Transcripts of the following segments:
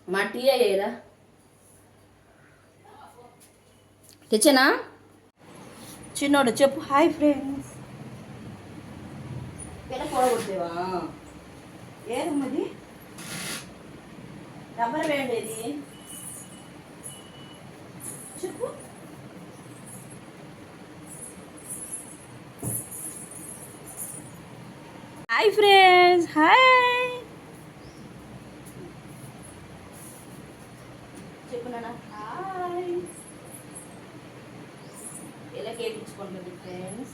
మా టీ అయ్యేరా తెచ్చనా చిన్నోడు చెప్పు హాయ్ ఫ్రెండ్స్ ఎలా కూడగొట్టేవా ఏదమ్మది రబ్బర్ బ్యాండ్ ఏది చెప్పు హాయ్ ఫ్రెండ్స్ హాయ్ చెప్పు నాన్న హాయ్ ఎలా కేపించుకుంటుంది ఫ్రెండ్స్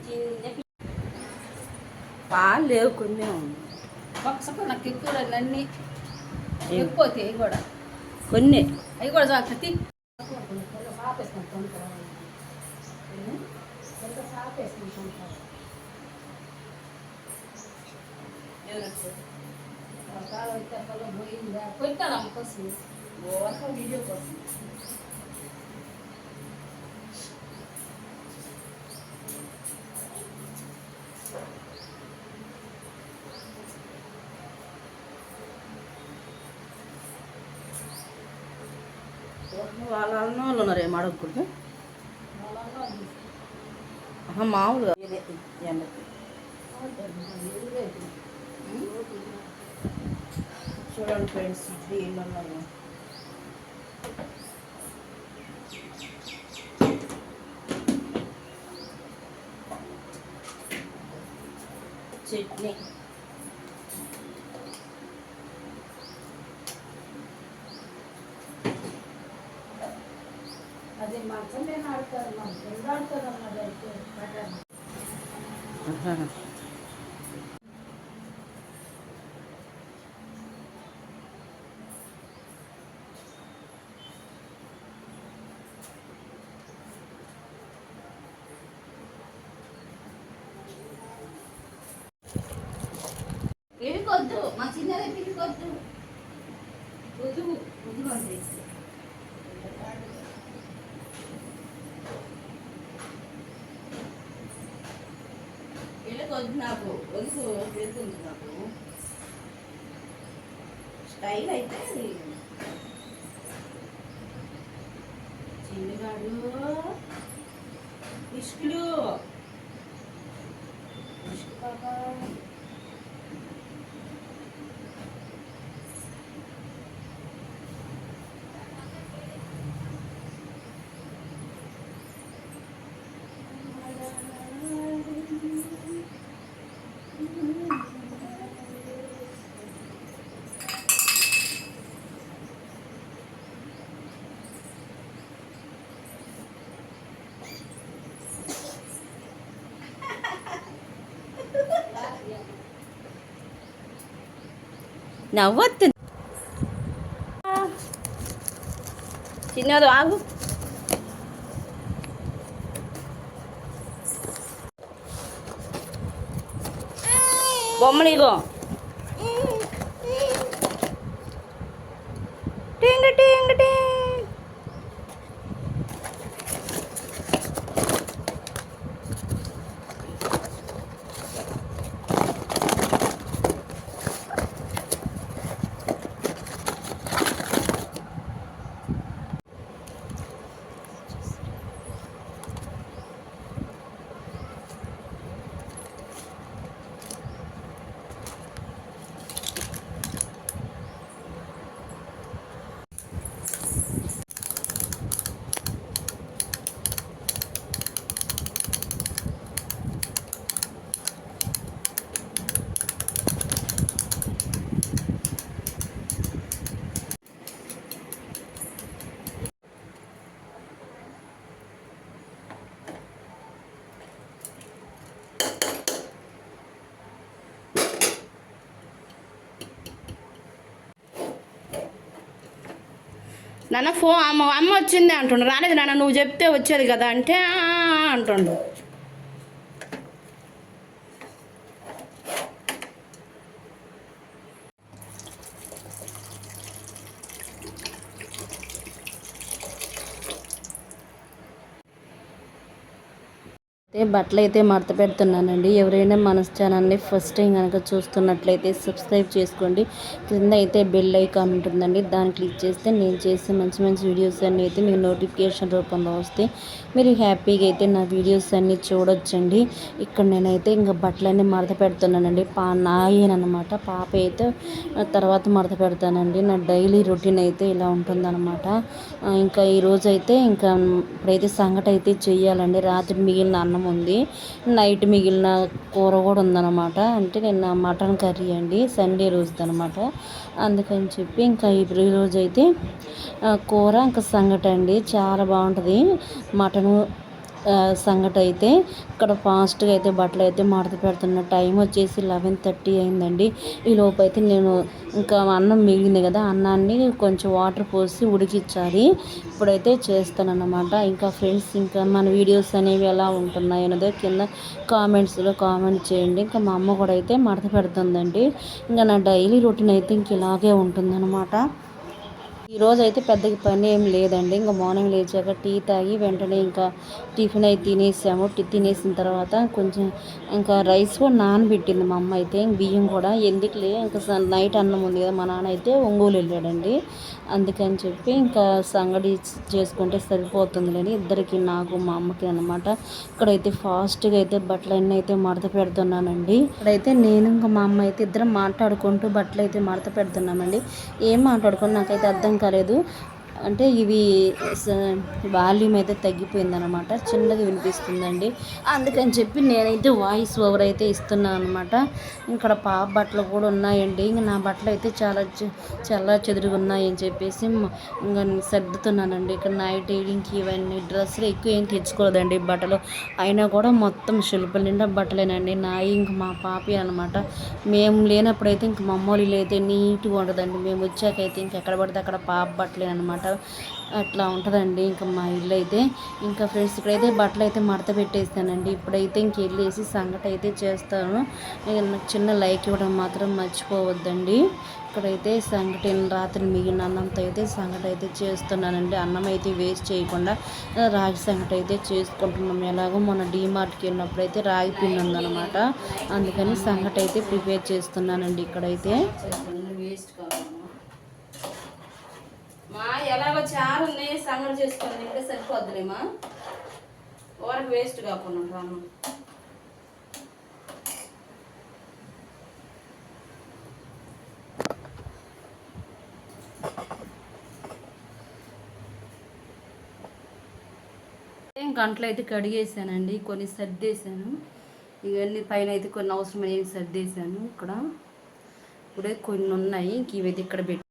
చిన్న పాలు లేవు కొన్ని ఒకసారి నాకు ఎక్కువ అన్నీ ఎక్కువ కూడా కొన్ని అవి కూడా జాగ్రత్త కొట్టాను కోసం వీడియో కోసం వాళ్ళ వాళ్ళు ఉన్నారు ఏం అడగకూడదు మామూలుగా చూడండి ఫ్రెండ్స్ ఇది ఇల్లు చట్నీ అదే మంచం నేను ఆడతారు మా ఫ్రెండ్ ఆడతారు అన్నది అయితే పిలికొద్దు మా చిన్నదే పిలికొద్దు వద్దు వద్దు అంటే వద్దు నాకు వద్దు వెళ్తుంది నాకు స్టైల్ అయితే చిన్నగాడు ఇష్కులు ఇష్కు పాప నవ్వొద్దు చిన్నది ఆగు బొమ్మనిగో టింగ్ టింగ్ టింగ్ నాన్న అమ్మ వచ్చింది అంటుండు రాలేదు నాన్న నువ్వు చెప్తే వచ్చేది కదా అంటే అంటుండు బట్టలు అయితే మడత పెడుతున్నానండి. ఎవరైనా మన ఛానల్ని ఫస్ట్ టైం కనుక చూస్తున్నట్లయితే సబ్స్క్రైబ్ చేసుకోండి. కింద అయితే బెల్ ఐకాన్ ఉంటుందండి, దాన్ని క్లిక్ చేస్తే నేను చేసే మంచి మంచి వీడియోస్ అన్నీ అయితే మీకు నోటిఫికేషన్ రూపంలో వస్తాయి. మీరు హ్యాపీగా అయితే నా వీడియోస్ అన్నీ చూడొచ్చండి. ఇక్కడ నేనైతే ఇంకా బట్టలన్నీ మడత పెడుతున్నానండి. నాయేనమాట, పాప అయితే తర్వాత మడత పెడతానండి. నా డైలీ రొటీన్ అయితే ఇలా ఉంటుందన్నమాట. ఇంకా ఈరోజు అయితే ఇంకా ఇప్పుడైతే సంగటి అయితే చెయ్యాలండి. రాత్రి మిగిలిన అన్నం ఉంది, నైట్ మిగిలిన కూర కూడా ఉందన్నమాట. అంటే నిన్న మటన్ కర్రీ అండి, సండే రోజుది అనమాట. అందుకని చెప్పి ఇంకా ఈరోజు అయితే కూర ఇంకా సంగటి అండి. చాలా బాగుంటుంది మటను సంగటి అయితే. ఇక్కడ ఫాస్ట్గా అయితే బట్టలు అయితే మడత పెడుతున్న టైం వచ్చేసి 11:30 అయిందండి. ఈ లోపు అయితే నేను ఇంకా అన్నం మిగిలింది కదా, అన్నాన్ని కొంచెం వాటర్ పోసి ఉడికించాలి. ఇప్పుడైతే చేస్తానన్నమాట. ఇంకా ఫ్రెండ్స్, ఇంకా మన వీడియోస్ అనేవి ఎలా ఉంటున్నాయి అన్నది కింద కామెంట్స్లో కామెంట్ చేయండి. ఇంకా మా అమ్మ కూడా అయితే మడత పెడుతుందండి. ఇంకా నా డైలీ రొటీన్ అయితే ఇంక ఇలాగే ఉంటుందన్నమాట. ఈరోజు అయితే పెద్దగా పని ఏం లేదండి. ఇంకా మార్నింగ్ లేచాక టీ తాగి వెంటనే ఇంకా టిఫిన్ అయితే తినేసాము. తినేసిన తర్వాత కొంచెం ఇంకా రైస్ కూడా నానబెట్టింది మా అమ్మ అయితే. బియ్యం కూడా ఎందుకులే, ఇంకా నైట్ అన్నం ఉంది కదా, మా నాన్న అయితే ఒంగోలు వెళ్ళాడండి. అందుకని చెప్పి ఇంకా సంగడి చేసుకుంటే సరిపోతుందిలేని ఇద్దరికి, నాకు మా అమ్మకి అనమాట. ఇక్కడైతే ఫాస్ట్గా అయితే బట్టలన్నీ అయితే మడత పెడుతున్నానండి. ఇక్కడైతే నేను ఇంకా మా అమ్మ అయితే ఇద్దరం మాట్లాడుకుంటూ బట్టలు అయితే మడత పెడుతున్నామండి. ఏం మాట్లాడుకుని నాకైతే అర్థం కాలేదు. అంటే ఇవి వాల్యూమ్ అయితే తగ్గిపోయిందనమాట, చిన్నగా వినిపిస్తుందండి. అందుకని చెప్పి నేనైతే వాయిస్ ఓవర్ అయితే ఇస్తున్నాను అనమాట. ఇక్కడ పాప బట్టలు కూడా ఉన్నాయండి. ఇంక నా బట్టలు అయితే చాలా చెదురుగా ఉన్నాయి అని చెప్పేసి ఇంకా సర్దుతున్నానండి. ఇక్కడ నైట్ ఇంక ఇవన్నీ డ్రెస్సులు ఎక్కువ ఏం తెచ్చుకోలేదండి బట్టలు. అయినా కూడా మొత్తం శిల్పల నిండా బట్టలేనండి నాయి, ఇంక మా పాపి అనమాట. మేము లేనప్పుడైతే ఇంక మా అమ్మోళ్ళు అయితే నీట్గా ఉండదండి. మేము వచ్చాకైతే ఇంకెక్కడ పడితే అక్కడ పాప బట్టలే అనమాట. అట్లా ఉంటుందండి ఇంకా మా ఇల్లు అయితే. ఇంకా ఫ్రెండ్స్, ఇక్కడైతే బట్టలు అయితే మడత పెట్టేస్తానండి. ఇప్పుడైతే ఇంక వెళ్ళేసి సంగటి అయితే చేస్తాను. చిన్న లైక్ ఇవ్వడం మాత్రం మర్చిపోవద్దండి. ఇక్కడైతే సంగటి రాత్రి మిగిలిన అన్నంతో అయితే సంగటి అయితే చేస్తున్నానండి. అన్నం అయితే వేస్ట్ చేయకుండా రాగి సంగటి అయితే చేసుకుంటున్నాం. ఎలాగో మొన్న డీమార్ట్కి వెళ్ళినప్పుడు అయితే రాగి పిండి ఉందన్నమాట, అందుకని సంగటి అయితే ప్రిపేర్ చేస్తున్నానండి. ఇక్కడైతే వేస్ట్ కావాలమ్మా మా, ఎలాగో చారు ఉన్నాయి, సంగటి చేసుకొని తింటే సరిపోద్దులేమా, ఊరకు వేస్ట్ కాకుండా రాను. గంటలు అయితే కడిగేసానండి, కొన్ని సర్దేశాను. ఇవన్నీ పైన అయితే కొన్ని అవసరమైన సర్దేశాను. ఇక్కడ ఇప్పుడే కొన్ని ఉన్నాయి, ఇవైతే ఇక్కడ పెట్టి